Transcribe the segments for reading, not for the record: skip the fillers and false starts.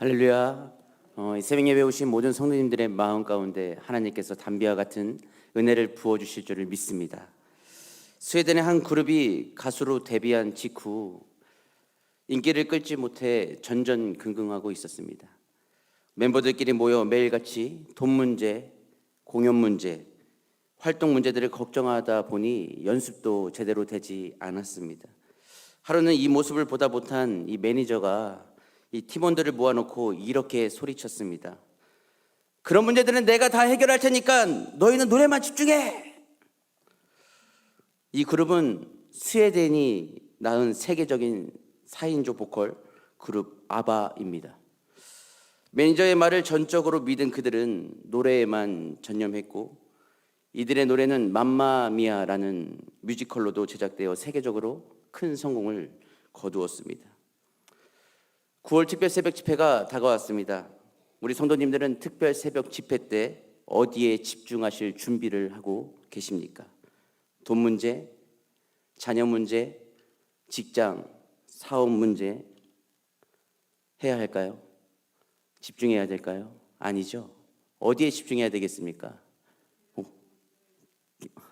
할렐루야. 이 새벽 예배 오신 모든 성도님들의 마음 가운데 하나님께서 담비와 같은 은혜를 부어주실 줄을 믿습니다. 스웨덴의 한 그룹이 가수로 데뷔한 직후 인기를 끌지 못해 전전긍긍하고 있었습니다. 멤버들끼리 모여 매일같이 돈 문제, 공연 문제, 활동 문제들을 걱정하다 보니 연습도 제대로 되지 않았습니다. 하루는 이 모습을 보다 못한 이 매니저가 이 팀원들을 모아놓고 이렇게 소리쳤습니다. 그런 문제들은 내가 다 해결할 테니까 너희는 노래만 집중해. 이 그룹은 스웨덴이 낳은 세계적인 4인조 보컬 그룹 아바입니다. 매니저의 말을 전적으로 믿은 그들은 노래에만 전념했고 이들의 노래는 맘마미아라는 뮤지컬로도 제작되어 세계적으로 큰 성공을 거두었습니다. 9월 특별 새벽 집회가 다가왔습니다. 우리 성도님들은 특별 새벽 집회 때 어디에 집중하실 준비를 하고 계십니까? 돈 문제, 자녀 문제, 직장, 사업 문제 해야 할까요? 집중해야 될까요? 아니죠. 어디에 집중해야 되겠습니까?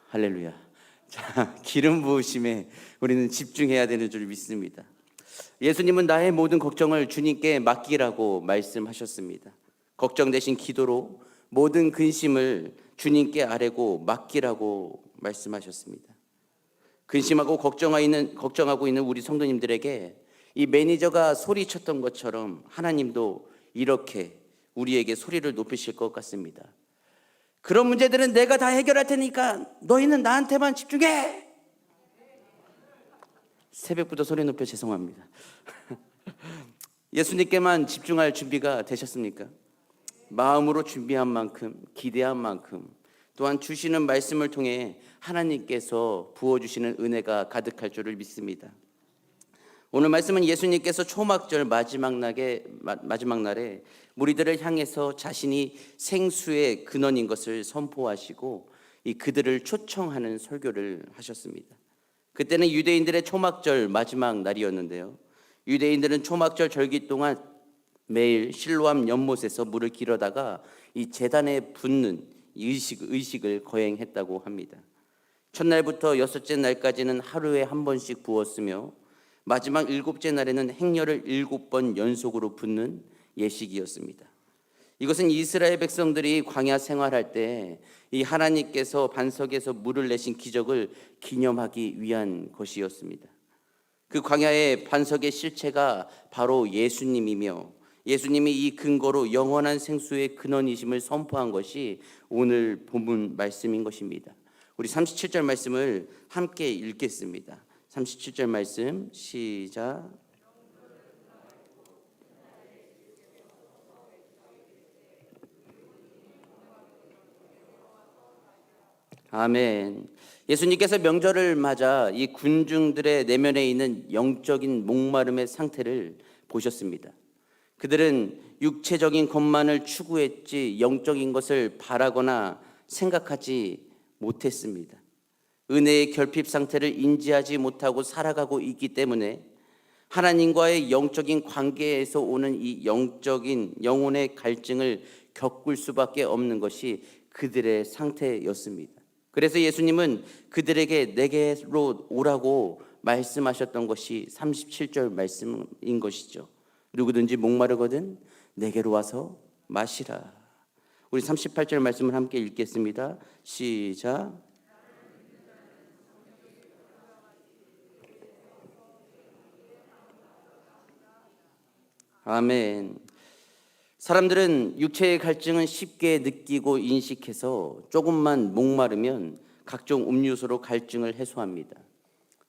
할렐루야. 자, 기름 부으심에 우리는 집중해야 되는 줄 믿습니다. 예수님은 나의 모든 걱정을 주님께 맡기라고 말씀하셨습니다. 걱정 대신 기도로 모든 근심을 주님께 아뢰고 맡기라고 말씀하셨습니다. 근심하고 걱정하고 있는 우리 성도님들에게 이 매니저가 소리쳤던 것처럼 하나님도 이렇게 우리에게 소리를 높이실 것 같습니다. 그런 문제들은 내가 다 해결할 테니까 너희는 나한테만 집중해. 새벽부터 소리 높여 죄송합니다. 예수님께만 집중할 준비가 되셨습니까? 마음으로 준비한 만큼, 기대한 만큼, 또한 주시는 말씀을 통해 하나님께서 부어주시는 은혜가 가득할 줄을 믿습니다. 오늘 말씀은 예수님께서 초막절 마지막 날에 무리들을 향해서 자신이 생수의 근원인 것을 선포하시고 그들을 초청하는 설교를 하셨습니다. 그때는 유대인들의 초막절 마지막 날이었는데요. 유대인들은 초막절 절기 동안 매일 실로암 연못에서 물을 길어다가 이 제단에 붓는 의식을 거행했다고 합니다. 첫날부터 여섯째 날까지는 하루에 한 번씩 부었으며 마지막 일곱째 날에는 행렬을 7번 연속으로 붓는 예식이었습니다. 이것은 이스라엘 백성들이 광야 생활할 때 이 하나님께서 반석에서 물을 내신 기적을 기념하기 위한 것이었습니다. 그 광야의 반석의 실체가 바로 예수님이며 예수님이 이 근거로 영원한 생수의 근원이심을 선포한 것이 오늘 본문 말씀인 것입니다. 우리 37절 말씀을 함께 읽겠습니다. 37절 말씀 시작. 아멘. 예수님께서 명절을 맞아 이 군중들의 내면에 있는 영적인 목마름의 상태를 보셨습니다. 그들은 육체적인 것만을 추구했지 영적인 것을 바라거나 생각하지 못했습니다. 은혜의 결핍 상태를 인지하지 못하고 살아가고 있기 때문에 하나님과의 영적인 관계에서 오는 이 영적인 영혼의 갈증을 겪을 수밖에 없는 것이 그들의 상태였습니다. 그래서 예수님은 그들에게 내게로 오라고 말씀하셨던 것이 37절 말씀인 것이죠. 누구든지 목마르거든 내게로 와서 마시라. 우리 38절 말씀을 함께 읽겠습니다. 시작. 아멘. 사람들은 육체의 갈증은 쉽게 느끼고 인식해서 조금만 목마르면 각종 음료수로 갈증을 해소합니다.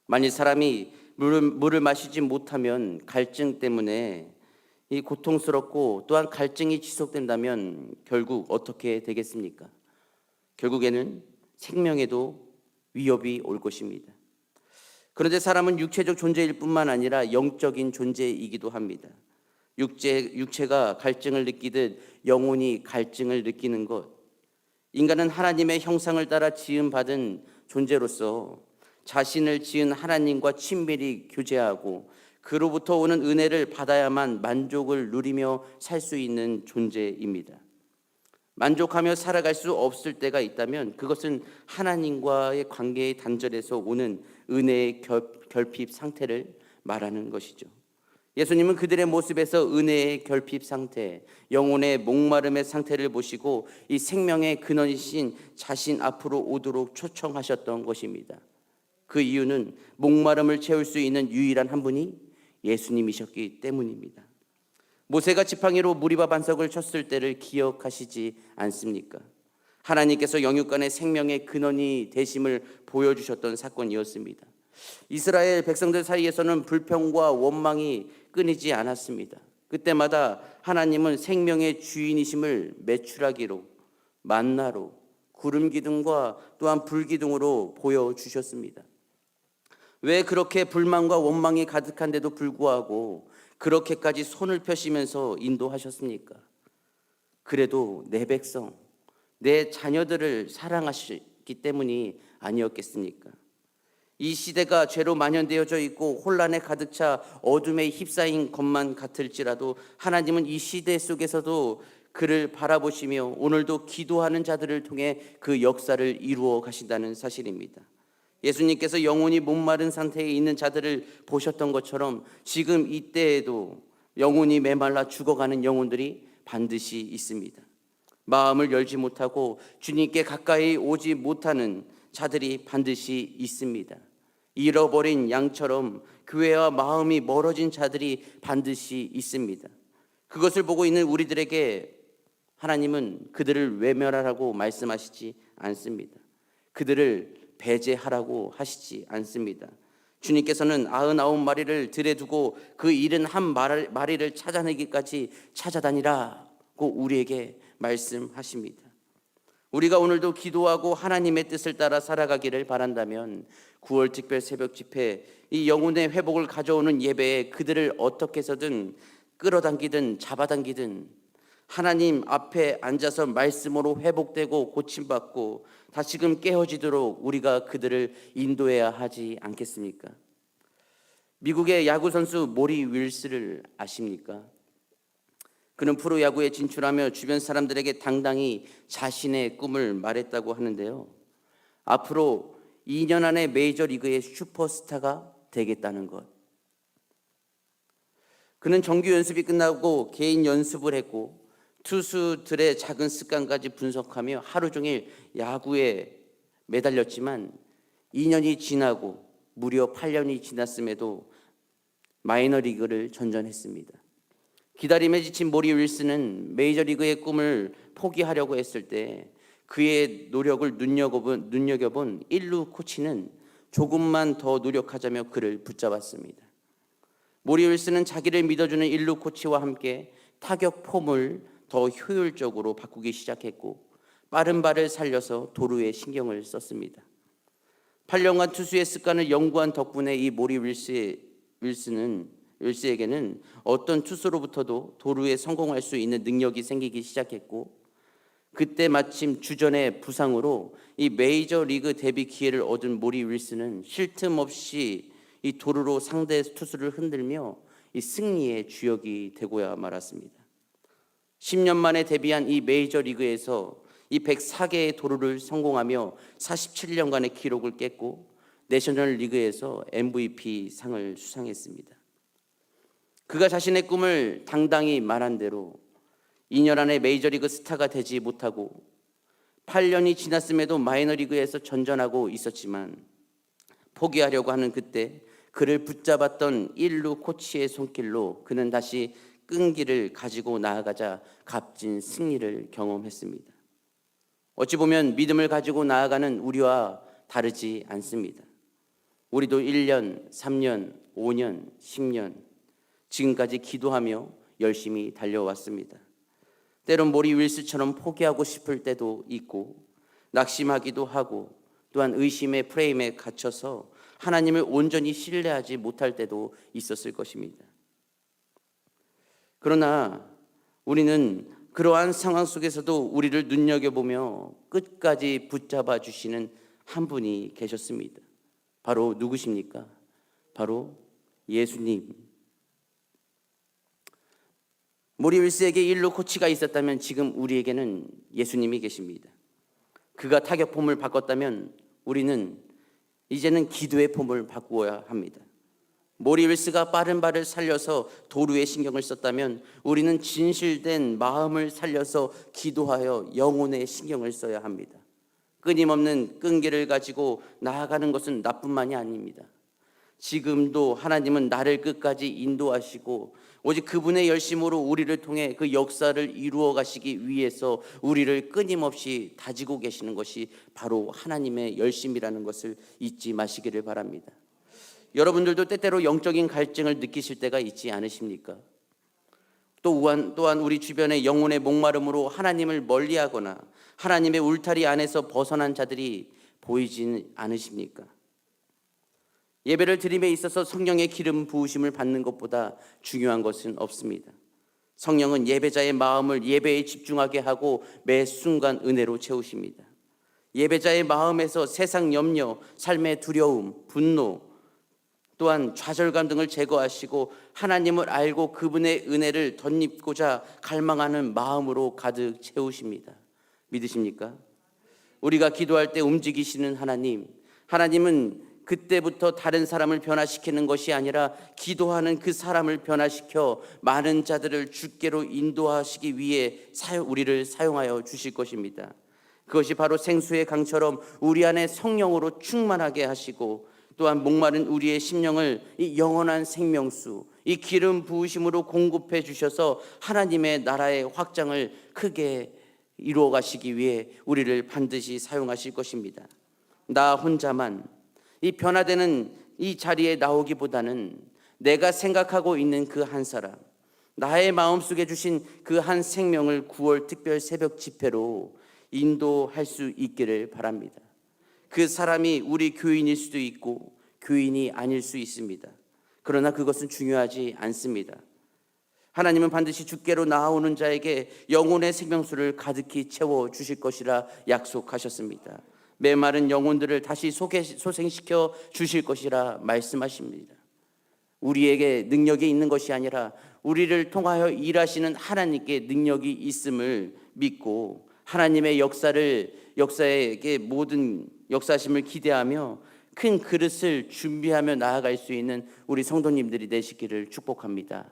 만일 사람이 물을 마시지 못하면 갈증 때문에 이 고통스럽고 또한 갈증이 지속된다면 결국 어떻게 되겠습니까? 결국에는 생명에도 위협이 올 것입니다. 그런데 사람은 육체적 존재일 뿐만 아니라 영적인 존재이기도 합니다. 육체가 갈증을 느끼듯 영혼이 갈증을 느끼는 것. 인간은 하나님의 형상을 따라 지음받은 존재로서 자신을 지은 하나님과 친밀히 교제하고 그로부터 오는 은혜를 받아야만 만족을 누리며 살 수 있는 존재입니다. 만족하며 살아갈 수 없을 때가 있다면 그것은 하나님과의 관계의 단절에서 오는 은혜의 결핍 상태를 말하는 것이죠. 예수님은 그들의 모습에서 은혜의 결핍 상태, 영혼의 목마름의 상태를 보시고 이 생명의 근원이신 자신 앞으로 오도록 초청하셨던 것입니다. 그 이유는 목마름을 채울 수 있는 유일한 한 분이 예수님이셨기 때문입니다. 모세가 지팡이로 무리바 반석을 쳤을 때를 기억하시지 않습니까? 하나님께서 영육간의 생명의 근원이 되심을 보여주셨던 사건이었습니다. 이스라엘 백성들 사이에서는 불평과 원망이 끊이지 않았습니다. 그때마다 하나님은 생명의 주인이심을 메추라기로, 만나로, 구름 기둥과 또한 불 기둥으로 보여주셨습니다. 왜 그렇게 불만과 원망이 가득한데도 불구하고 그렇게까지 손을 펴시면서 인도하셨습니까? 그래도 내 백성, 내 자녀들을 사랑하시기 때문이 아니었겠습니까? 이 시대가 죄로 만연되어져 있고 혼란에 가득 차 어둠에 휩싸인 것만 같을지라도 하나님은 이 시대 속에서도 그를 바라보시며 오늘도 기도하는 자들을 통해 그 역사를 이루어 가신다는 사실입니다. 예수님께서 영혼이 목마른 상태에 있는 자들을 보셨던 것처럼 지금 이때에도 영혼이 메말라 죽어가는 영혼들이 반드시 있습니다. 마음을 열지 못하고 주님께 가까이 오지 못하는 자들이 반드시 있습니다. 잃어버린 양처럼 교회와 마음이 멀어진 자들이 반드시 있습니다. 그것을 보고 있는 우리들에게 하나님은 그들을 외면하라고 말씀하시지 않습니다. 그들을 배제하라고 하시지 않습니다. 주님께서는 99마리를 들에 두고 그 71마리를 찾아내기까지 찾아다니라고 우리에게 말씀하십니다. 우리가 오늘도 기도하고 하나님의 뜻을 따라 살아가기를 바란다면 9월 특별 새벽 집회, 이 영혼의 회복을 가져오는 예배에 그들을 어떻게 해서든 끌어당기든 잡아당기든 하나님 앞에 앉아서 말씀으로 회복되고 고침받고 다시금 깨어지도록 우리가 그들을 인도해야 하지 않겠습니까? 미국의 야구 선수 모리 윌스를 아십니까? 그는 프로야구에 진출하며 주변 사람들에게 당당히 자신의 꿈을 말했다고 하는데요. 앞으로 2년 안에 메이저리그의 슈퍼스타가 되겠다는 것. 그는 정규 연습이 끝나고 개인 연습을 했고 투수들의 작은 습관까지 분석하며 하루 종일 야구에 매달렸지만 2년이 지나고 무려 8년이 지났음에도 마이너리그를 전전했습니다. 기다림에 지친 모리 윌슨은 메이저리그의 꿈을 포기하려고 했을 때 그의 노력을 눈여겨본 1루 코치는 조금만 더 노력하자며 그를 붙잡았습니다. 모리 윌슨은 자기를 믿어주는 1루 코치와 함께 타격 폼을 더 효율적으로 바꾸기 시작했고 빠른 발을 살려서 도루에 신경을 썼습니다. 8년간 투수의 습관을 연구한 덕분에 이 모리 윌스에게는 어떤 투수로부터도 도루에 성공할 수 있는 능력이 생기기 시작했고 그때 마침 주전의 부상으로 이 메이저리그 데뷔 기회를 얻은 모리 윌스는 쉴 틈 없이 이 도루로 상대 투수를 흔들며 이 승리의 주역이 되고야 말았습니다. 10년 만에 데뷔한 이 메이저리그에서 이 104개의 도루를 성공하며 47년간의 기록을 깼고 내셔널리그에서 MVP 상을 수상했습니다. 그가 자신의 꿈을 당당히 말한 대로 2년 안에 메이저리그 스타가 되지 못하고 8년이 지났음에도 마이너리그에서 전전하고 있었지만 포기하려고 하는 그때 그를 붙잡았던 1루 코치의 손길로 그는 다시 끈기를 가지고 나아가자 값진 승리를 경험했습니다. 어찌 보면 믿음을 가지고 나아가는 우리와 다르지 않습니다. 우리도 1년, 3년, 5년, 10년 지금까지 기도하며 열심히 달려왔습니다. 때론 모리 윌스처럼 포기하고 싶을 때도 있고 낙심하기도 하고 또한 의심의 프레임에 갇혀서 하나님을 온전히 신뢰하지 못할 때도 있었을 것입니다. 그러나 우리는 그러한 상황 속에서도 우리를 눈여겨보며 끝까지 붙잡아 주시는 한 분이 계셨습니다. 바로 누구십니까? 바로 예수님, 모리 윌스에게 일루 코치가 있었다면 지금 우리에게는 예수님이 계십니다. 그가 타격 폼을 바꿨다면 우리는 이제는 기도의 폼을 바꾸어야 합니다. 모리 윌스가 빠른 발을 살려서 도루에 신경을 썼다면 우리는 진실된 마음을 살려서 기도하여 영혼에 신경을 써야 합니다. 끊임없는 끈기를 가지고 나아가는 것은 나뿐만이 아닙니다. 지금도 하나님은 나를 끝까지 인도하시고 오직 그분의 열심으로 우리를 통해 그 역사를 이루어 가시기 위해서 우리를 끊임없이 다지고 계시는 것이 바로 하나님의 열심이라는 것을 잊지 마시기를 바랍니다. 여러분들도 때때로 영적인 갈증을 느끼실 때가 있지 않으십니까? 또한 우리 주변의 영혼의 목마름으로 하나님을 멀리하거나 하나님의 울타리 안에서 벗어난 자들이 보이지 않으십니까? 예배를 드림에 있어서 성령의 기름 부으심을 받는 것보다 중요한 것은 없습니다. 성령은 예배자의 마음을 예배에 집중하게 하고 매 순간 은혜로 채우십니다. 예배자의 마음에서 세상 염려, 삶의 두려움, 분노, 또한 좌절감 등을 제거하시고 하나님을 알고 그분의 은혜를 덧입고자 갈망하는 마음으로 가득 채우십니다. 믿으십니까? 우리가 기도할 때 움직이시는 하나님은 그때부터 다른 사람을 변화시키는 것이 아니라 기도하는 그 사람을 변화시켜 많은 자들을 주께로 인도하시기 위해 우리를 사용하여 주실 것입니다. 그것이 바로 생수의 강처럼 우리 안에 성령으로 충만하게 하시고 또한 목마른 우리의 심령을 이 영원한 생명수, 이 기름 부으심으로 공급해 주셔서 하나님의 나라의 확장을 크게 이루어 가시기 위해 우리를 반드시 사용하실 것입니다. 나 혼자만 이 변화되는 이 자리에 나오기보다는 내가 생각하고 있는 그 한 사람, 나의 마음속에 주신 그 한 생명을 9월 특별 새벽 집회로 인도할 수 있기를 바랍니다. 그 사람이 우리 교인일 수도 있고 교인이 아닐 수 있습니다. 그러나 그것은 중요하지 않습니다. 하나님은 반드시 주께로 나아오는 자에게 영혼의 생명수를 가득히 채워 주실 것이라 약속하셨습니다. 메마른 영혼들을 다시 소생시켜 주실 것이라 말씀하십니다. 우리에게 능력이 있는 것이 아니라 우리를 통하여 일하시는 하나님께 능력이 있음을 믿고 하나님의 역사에게 모든 역사심을 기대하며 큰 그릇을 준비하며 나아갈 수 있는 우리 성도님들이 되시기를 축복합니다.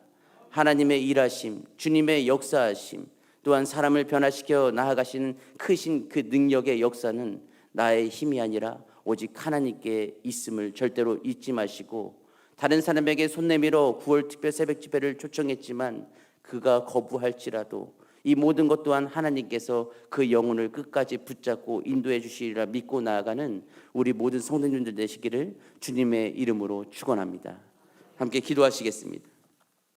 하나님의 일하심, 주님의 역사하심, 또한 사람을 변화시켜 나아가시는 크신 그 능력의 역사는 나의 힘이 아니라 오직 하나님께 있음을 절대로 잊지 마시고, 다른 사람에게 손 내밀어 9월 특별 새벽 집회를 초청했지만 그가 거부할지라도 이 모든 것 또한 하나님께서 그 영혼을 끝까지 붙잡고 인도해 주시리라 믿고 나아가는 우리 모든 성도님들 되시기를 주님의 이름으로 축원합니다. 함께 기도하시겠습니다.